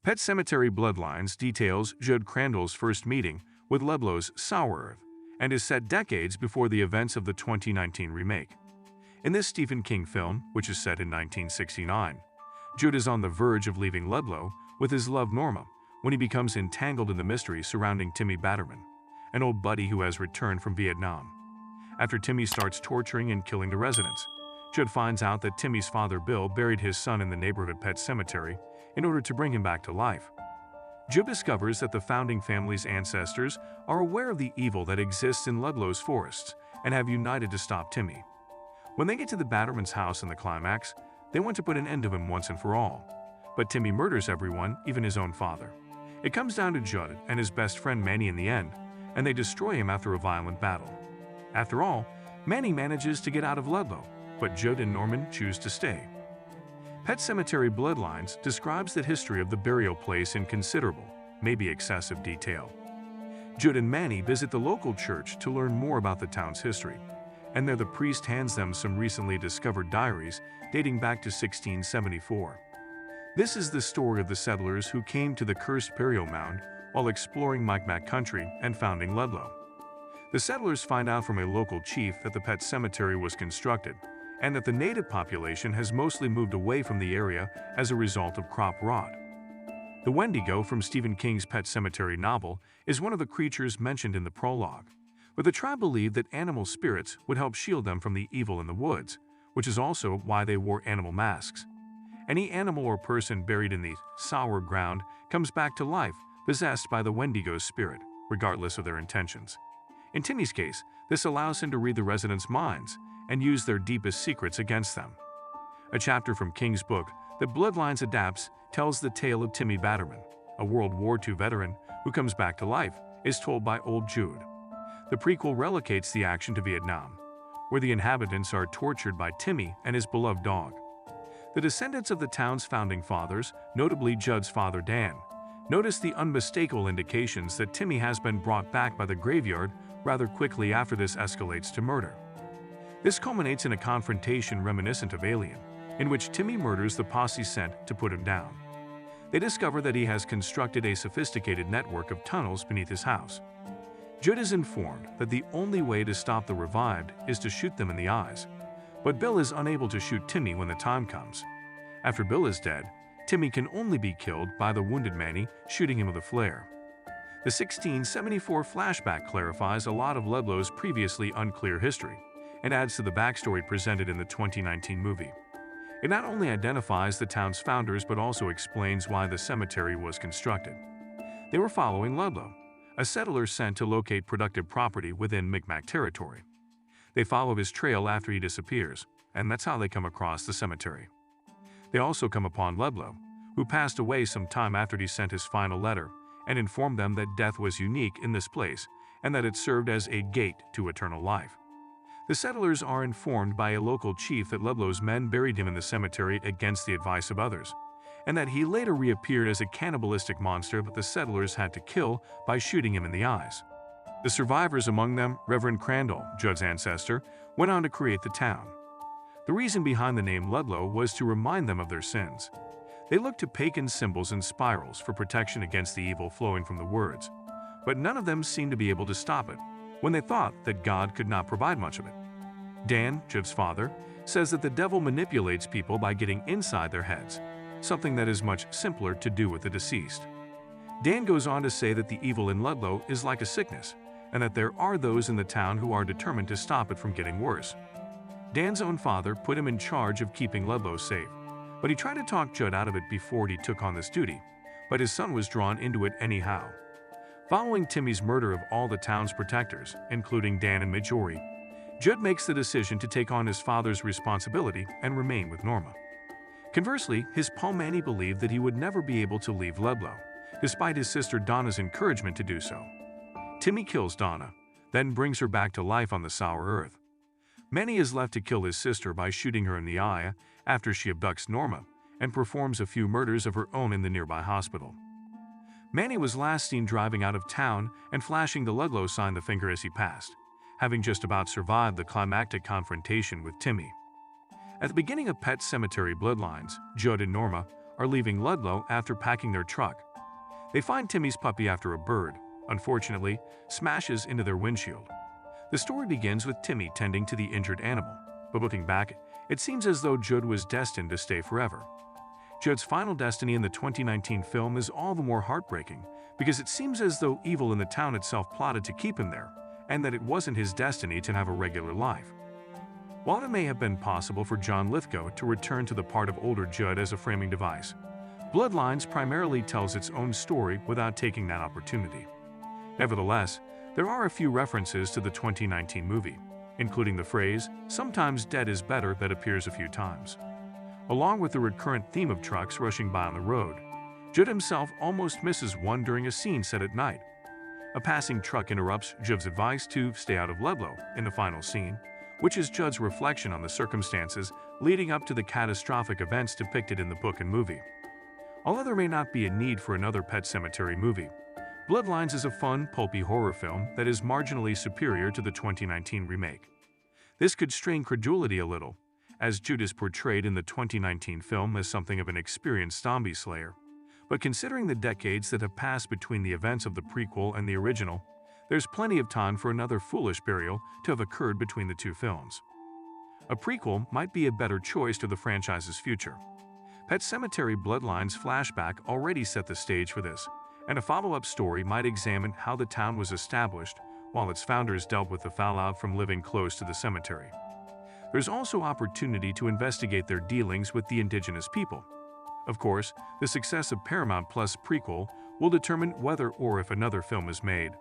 Pet Cemetery Bloodlines details Judd Crandall's first meeting with Ludlow's Sour Earth and is set decades before the events of the 2019 remake. In this Stephen King film, which is set in 1969, Judd is on the verge of leaving Ludlow with his love Norma when he becomes entangled in the mystery surrounding Timmy Batterman, an old buddy who has returned from Vietnam. After Timmy starts torturing and killing the residents, Judd finds out that Timmy's father Bill buried his son in the neighborhood pet cemetery in order to bring him back to life. Judd discovers that the founding family's ancestors are aware of the evil that exists in Ludlow's forests and have united to stop Timmy. When they get to the Batterman's house in the climax, they want to put an end to him once and for all. But Timmy murders everyone, even his own father. It comes down to Judd and his best friend Manny in the end, and they destroy him after a violent battle. After all, Manny manages to get out of Ludlow, but Judd and Norman choose to stay. Pet Cemetery Bloodlines describes the history of the burial place in considerable, maybe excessive detail. Judd and Manny visit the local church to learn more about the town's history, and there the priest hands them some recently discovered diaries dating back to 1674. This is the story of the settlers who came to the cursed burial mound while exploring Micmac country and founding Ludlow. The settlers find out from a local chief that the pet cemetery was constructed and that the native population has mostly moved away from the area as a result of crop rot. The Wendigo from Stephen King's Pet Sematary novel is one of the creatures mentioned in the prologue, but the tribe believed that animal spirits would help shield them from the evil in the woods, which is also why they wore animal masks. Any animal or person buried in the sour ground comes back to life, possessed by the Wendigo's spirit, regardless of their intentions. In Timmy's case, this allows him to read the residents' minds and use their deepest secrets against them. A chapter from King's book that Bloodlines adapts tells the tale of Timmy Batterman, a World War II veteran who comes back to life, is told by old Judd. The prequel relocates the action to Vietnam, where the inhabitants are tortured by Timmy and his beloved dog. The descendants of the town's founding fathers, notably Judd's father Dan, notice the unmistakable indications that Timmy has been brought back by the graveyard rather quickly after this escalates to murder. This culminates in a confrontation reminiscent of Alien, in which Timmy murders the posse sent to put him down. They discover that he has constructed a sophisticated network of tunnels beneath his house. Judd is informed that the only way to stop the revived is to shoot them in the eyes, but Bill is unable to shoot Timmy when the time comes. After Bill is dead, Timmy can only be killed by the wounded Manny shooting him with a flare. The 1674 flashback clarifies a lot of Ludlow's previously unclear history and adds to the backstory presented in the 2019 movie. It not only identifies the town's founders but also explains why the cemetery was constructed. They were following Ludlow, a settler sent to locate productive property within Micmac territory. They follow his trail after he disappears, and that's how they come across the cemetery. They also come upon Ludlow, who passed away some time after he sent his final letter and informed them that death was unique in this place and that it served as a gate to eternal life. The settlers are informed by a local chief that Ludlow's men buried him in the cemetery against the advice of others, and that he later reappeared as a cannibalistic monster that the settlers had to kill by shooting him in the eyes. The survivors, among them Reverend Crandall, Judd's ancestor, went on to create the town. The reason behind the name Ludlow was to remind them of their sins. They looked to pagan symbols and spirals for protection against the evil flowing from the words, but none of them seemed to be able to stop it when they thought that God could not provide much of it. Dan, Judd's father, says that the devil manipulates people by getting inside their heads, something that is much simpler to do with the deceased. Dan goes on to say that the evil in Ludlow is like a sickness, and that there are those in the town who are determined to stop it from getting worse. Dan's own father put him in charge of keeping Ludlow safe, but he tried to talk Judd out of it before he took on this duty, but his son was drawn into it anyhow. Following Timmy's murder of all the town's protectors, including Dan and Majori, Judd makes the decision to take on his father's responsibility and remain with Norma. Conversely, his Paul Manny believed that he would never be able to leave Ludlow, despite his sister Donna's encouragement to do so. Timmy kills Donna, then brings her back to life on the Sour Earth. Manny is left to kill his sister by shooting her in the eye after she abducts Norma and performs a few murders of her own in the nearby hospital. Manny was last seen driving out of town and flashing the Ludlow sign the finger as he passed, having just about survived the climactic confrontation with Timmy. At the beginning of Pet Cemetery Bloodlines, Judd and Norma are leaving Ludlow after packing their truck. They find Timmy's puppy after a bird, unfortunately, smashes into their windshield. The story begins with Timmy tending to the injured animal, but looking back, it seems as though Judd was destined to stay forever. Judd's final destiny in the 2019 film is all the more heartbreaking because it seems as though evil in the town itself plotted to keep him there, and that it wasn't his destiny to have a regular life. While it may have been possible for John Lithgow to return to the part of older Judd as a framing device, Bloodlines primarily tells its own story without taking that opportunity. Nevertheless, there are a few references to the 2019 movie, including the phrase, "sometimes dead is better," that appears a few times. Along with the recurrent theme of trucks rushing by on the road, Judd himself almost misses one during a scene set at night. A passing truck interrupts Judd's advice to stay out of Ludlow in the final scene, which is Judd's reflection on the circumstances leading up to the catastrophic events depicted in the book and movie. Although there may not be a need for another Pet Sematary movie, Bloodlines is a fun, pulpy horror film that is marginally superior to the 2019 remake. This could strain credulity a little, as Judd is portrayed in the 2019 film as something of an experienced zombie slayer. But considering the decades that have passed between the events of the prequel and the original, there's plenty of time for another foolish burial to have occurred between the two films. A prequel might be a better choice to the franchise's future. Pet Sematary Bloodlines flashback already set the stage for this, and a follow-up story might examine how the town was established while its founders dealt with the fallout from living close to the cemetery. There's also opportunity to investigate their dealings with the indigenous people. Of course, the success of Paramount Plus prequel will determine whether or if another film is made.